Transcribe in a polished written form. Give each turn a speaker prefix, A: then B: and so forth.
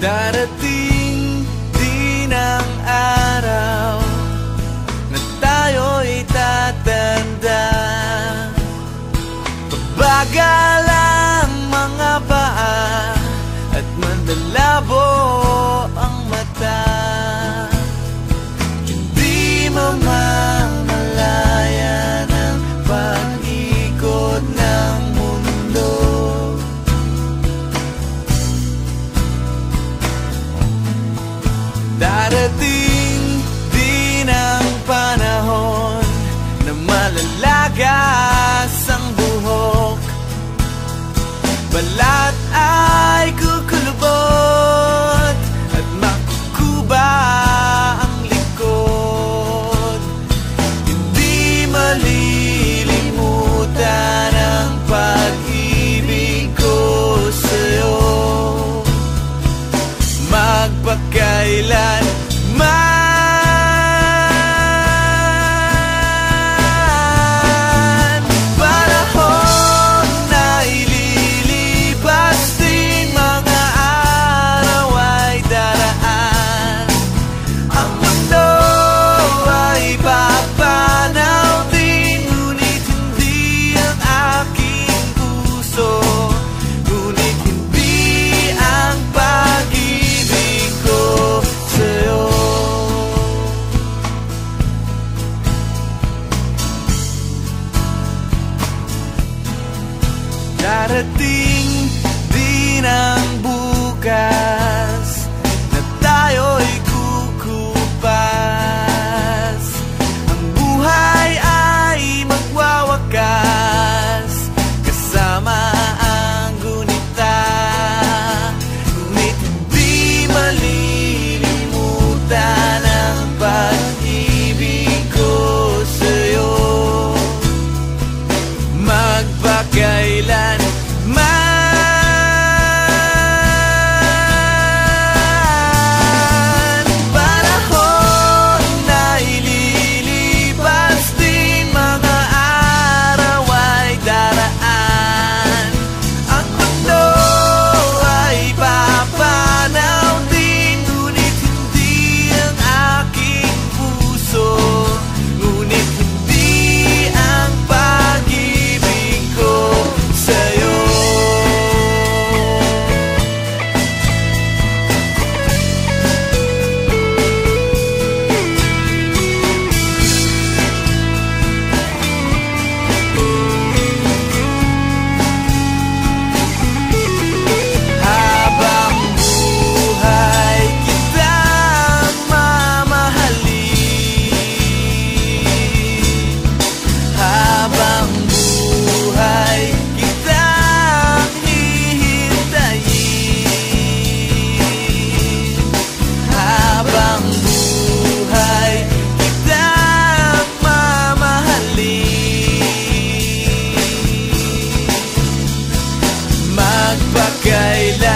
A: Darating din ang araw na tayo'y tatanda. Pabagal ang mga paa at mandalabo ang mata. Hindi mamamalayan ang pag-ikot ng mundo. Darating din ang panahon na malalagas ang buhok. Balat ay kukulubot at makukuba ang likod. Hindi malilimutan ang pag-ibig ko sa'yo. Magpakailan darating din ang bukas na tayo'y kukupas. Ang buhay ay magwawakas kasama ang gunita. Ngunit hindi malilimutan ang pag-ibig ko sa'yo. Magpakailan magpakailan